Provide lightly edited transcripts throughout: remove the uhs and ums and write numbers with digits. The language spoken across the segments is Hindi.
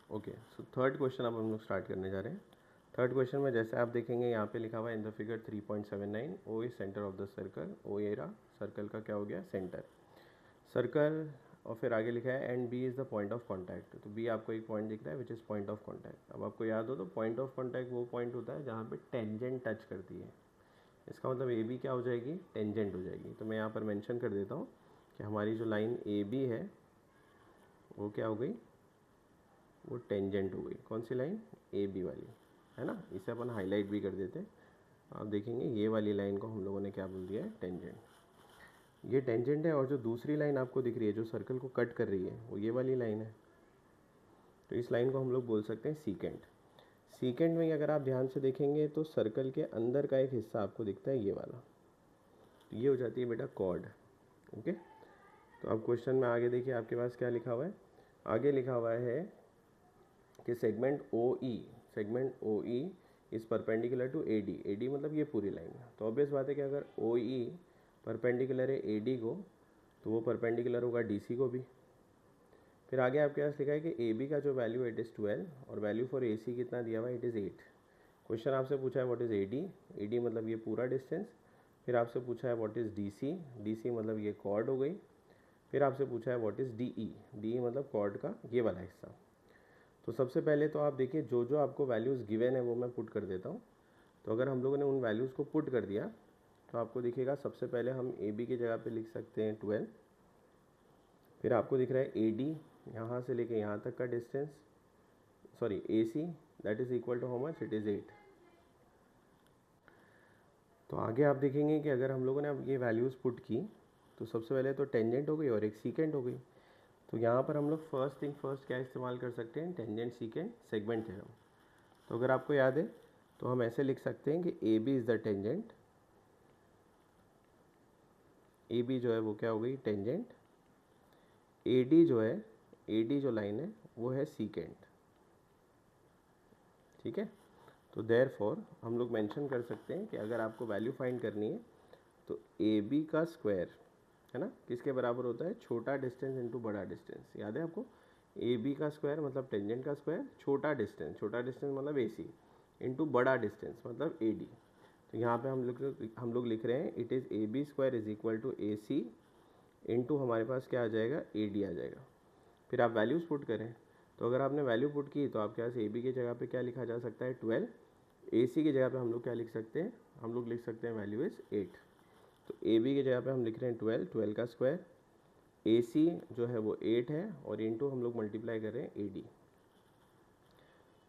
ओके, सो थर्ड क्वेश्चन अब हम लोग स्टार्ट करने जा रहे हैं। थर्ड क्वेश्चन में जैसे आप देखेंगे यहाँ पे लिखा हुआ है in the figure 3.79 O is center of the circle. O ये रहा सर्कल का क्या हो गया, सेंटर सर्कल। और फिर आगे लिखा है and B is the point of contact. तो बी आपको एक पॉइंट दिख रहा है which is point of contact. अब आपको याद हो तो पॉइंट ऑफ कॉन्टैक्ट वो पॉइंट होता है जहाँ पे टेंजेंट टच करती है। इसका मतलब ए बी क्या हो जाएगी, टेंजेंट हो जाएगी। तो मैं यहाँ पर मेंशन कर देता हूँ कि हमारी जो लाइन ए बी है वो क्या हो गई, वो टेंजेंट हो गई। कौन सी लाइन, ए बी वाली, है ना। इसे अपन हाईलाइट भी कर देते। आप देखेंगे ये वाली लाइन को हम लोगों ने क्या बोल दिया है, टेंजेंट। ये टेंजेंट है और जो दूसरी लाइन आपको दिख रही है जो सर्कल को कट कर रही है वो ये वाली लाइन है। तो इस लाइन को हम लोग बोल सकते हैं सीकेंट। सीकेंट में अगर आप ध्यान से देखेंगे तो सर्कल के अंदर का एक हिस्सा आपको दिखता है ये वाला। तो ये हो जाती है बेटा कॉर्ड। ओके, तो अब क्वेश्चन में आगे देखिए आपके पास क्या लिखा हुआ है। आगे लिखा हुआ है कि segment O E is perpendicular to A D. A D मतलब ये पूरी लाइन है। तो ऑब्वियस बात है कि अगर ओ ई परपेंडिकुलर है ए डी को तो वो परपेंडिकुलर होगा डी सी को भी। फिर आगे आपके पास लिखा है कि ए बी का जो वैल्यू है इट इज़ 12 और वैल्यू फॉर ए सी कितना दिया हुआ है, इट इज़ 8। क्वेश्चन आपसे पूछा है what is A D. A D मतलब ये पूरा डिस्टेंस। फिर आपसे पूछा है what is D C. D C मतलब ये कॉर्ड हो गई। फिर आपसे पूछा है what is D E. D E मतलब कॉर्ड का ये वाला हिस्सा। तो सबसे पहले तो आप देखिए जो जो आपको वैल्यूज़ गिवन है वो मैं पुट कर देता हूँ। तो अगर हम लोगों ने उन वैल्यूज़ को पुट कर दिया तो आपको दिखेगा सबसे पहले हम ए बी की जगह पे लिख सकते हैं 12। फिर आपको दिख रहा है ए डी यहाँ से लेके यहाँ तक का distance, sorry A C, that is equal to how much, it is 8। तो आगे आप देखेंगे कि अगर हम लोगों ने अब ये वैल्यूज़ पुट की तो सबसे पहले तो टेंजेंट हो गई और एक सीकेंट हो गई। तो यहाँ पर हम लोग फर्स्ट थिंग फर्स्ट क्या इस्तेमाल कर सकते हैं, टेंजेंट सीकेंट सेगमेंट थ्योरम। तो अगर आपको याद है तो हम ऐसे लिख सकते हैं कि A B is the tangent. A B जो है वो क्या हो गई, टेंजेंट। ए डी जो है, ए डी जो लाइन है वो है सीकेंट। ठीक है, तो देयरफॉर हम लोग मेंशन कर सकते हैं कि अगर आपको वैल्यू फाइंड करनी है तो ए बी का स्क्वायर है ना किसके बराबर होता है, छोटा डिस्टेंस इंटू बड़ा डिस्टेंस। याद है आपको, ए बी का स्क्वायर मतलब टेंजेंट का स्क्वायर, छोटा डिस्टेंस मतलब ए सी, इंटू बड़ा डिस्टेंस मतलब ए डी। तो यहाँ पे हम लोग लिख रहे हैं it is A B square is equal to A C into हमारे पास क्या आ जाएगा, ए डी आ जाएगा। फिर आप वैल्यूज़ पुट करें। तो अगर आपने वैल्यू पुट की तो आपके पास ए बी की जगह पे क्या लिखा जा सकता है, 12। ए सी की जगह पे हम लोग क्या लिख सकते हैं, हम लोग लिख सकते हैं वैल्यू इज़ 8। तो ए बी की जगह पे हम लिख रहे हैं 12, 12 का स्क्वायर। ए सी जो है वो 8 है और इंटू हम लोग मल्टीप्लाई कर रहे हैं ए डी।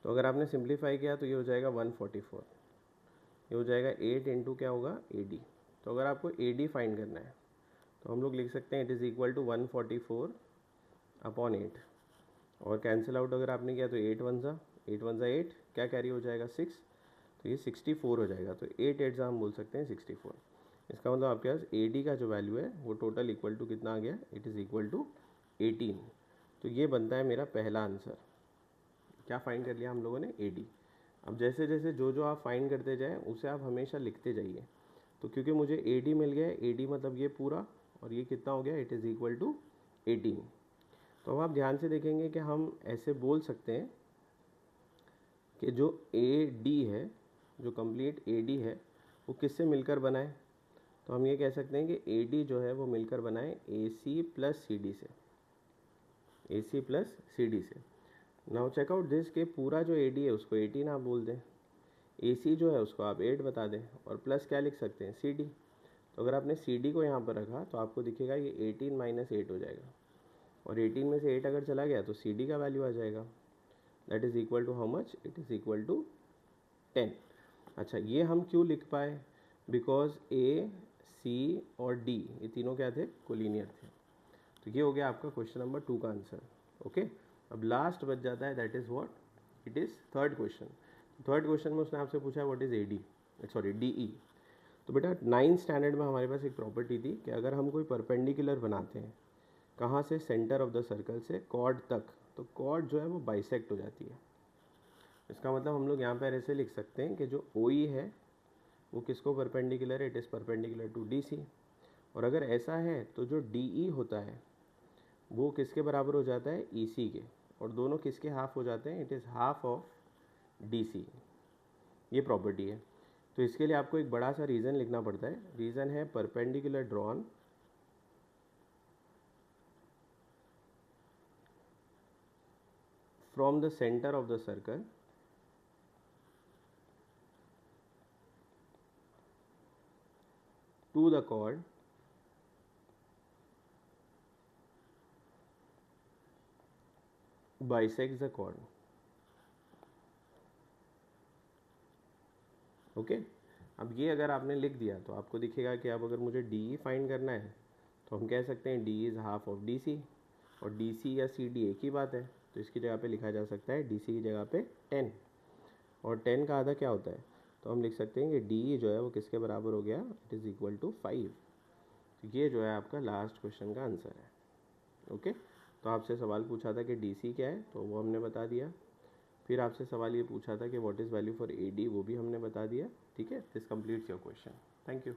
तो अगर आपने सिंप्लीफाई किया तो ये हो जाएगा 144। ये हो जाएगा 8 इंटू क्या होगा, ए डी। तो अगर आपको ए डी फाइंड करना है तो हम लोग लिख सकते हैं it is equal to 144 upon 8। और कैंसिल आउट अगर आपने किया तो 8 वन ज़ा 8, क्या कैरी हो जाएगा 6। तो ये 64 हो जाएगा। तो 8 8 ज़ा हम बोल सकते हैं 64। इसका मतलब आपके पास ए डी का जो वैल्यू है वो टोटल इक्वल टू कितना आ गया, इट इज़ इक्वल टू 18। तो ये बनता है मेरा पहला आंसर। क्या फाइंड कर लिया हम लोगों ने, ए डी। अब जैसे जैसे जो जो आप फाइंड करते जाएँ उसे आप हमेशा लिखते जाइए। तो क्योंकि मुझे ए डी मिल गया है, ए डी मतलब ये पूरा और ये कितना हो गया, इट इज़ इक्वल टू 18। तो अब आप ध्यान से देखेंगे कि हम ऐसे बोल सकते हैं कि जो ए डी है, जो कंप्लीट ए डी है वो किससे मिलकर बना है। तो हम ये कह सकते हैं कि ए डी जो है वो मिलकर बना है ए सी प्लस सी डी से, ए सी प्लस सी डी से। नाउ चेकआउट दिस के पूरा जो ए डी है उसको 18 आप बोल दें, ए सी जो है उसको आप 8 बता दें और प्लस क्या लिख सकते हैं, सी डी। तो अगर आपने सी डी को यहाँ पर रखा तो आपको दिखेगा ये 18 माइनस 8 हो जाएगा और 18 में से 8 अगर चला गया तो सी डी का वैल्यू आ जाएगा, that is equal to how much, it is equal to 10। अच्छा, ये हम क्यों लिख पाए, बिकॉज ए सी और डी ये तीनों क्या थे, कोलिनियर थे। तो ये हो गया आपका क्वेश्चन नंबर 2 का आंसर। ओके, अब लास्ट बच जाता है, that is what, it is third question. Third question में उसने आपसे पूछा what is A D, sorry D E. तो बेटा 9th स्टैंडर्ड में हमारे पास एक प्रॉपर्टी थी कि अगर हम कोई परपेंडिकुलर बनाते हैं कहाँ से, सेंटर ऑफ द सर्कल से कॉर्ड तक, तो कॉर्ड जो है वो बाइसेक्ट हो जाती है। इसका मतलब हम लोग यहाँ पर ऐसे लिख सकते हैं कि जो ओ ई है वो किसको परपेंडिकुलर है, it is perpendicular to D C. और अगर ऐसा है तो जो डी ई होता है वो किसके बराबर हो जाता है, ई सी के। और दोनों किसके हाफ हो जाते हैं, it is half of DC। ये प्रॉपर्टी है। तो इसके लिए आपको एक बड़ा सा रीज़न लिखना पड़ता है। रीज़न है perpendicular drawn from the centre of the circle to the chord bisects the chord। Okay अब ये अगर आपने लिख दिया तो आपको दिखेगा कि अब अगर मुझे DE फाइंड करना है तो हम कह सकते हैं DE is half of DC, और DC या CD एक ही बात है, तो इसकी जगह पे लिखा जा सकता है DC की जगह पे 10, और 10 का आधा क्या होता है, तो हम लिख सकते हैं कि DE जो है वो किसके बराबर हो गया, इट इज़ इक्वल टू 5। तो ये जो है आपका लास्ट क्वेश्चन का आंसर है। ओके तो आपसे सवाल पूछा था कि DC क्या है, तो वो हमने बता दिया। फिर आपसे सवाल ये पूछा था कि what is value for AD, वो भी हमने बता दिया। ठीक है, this completes your question. Thank you.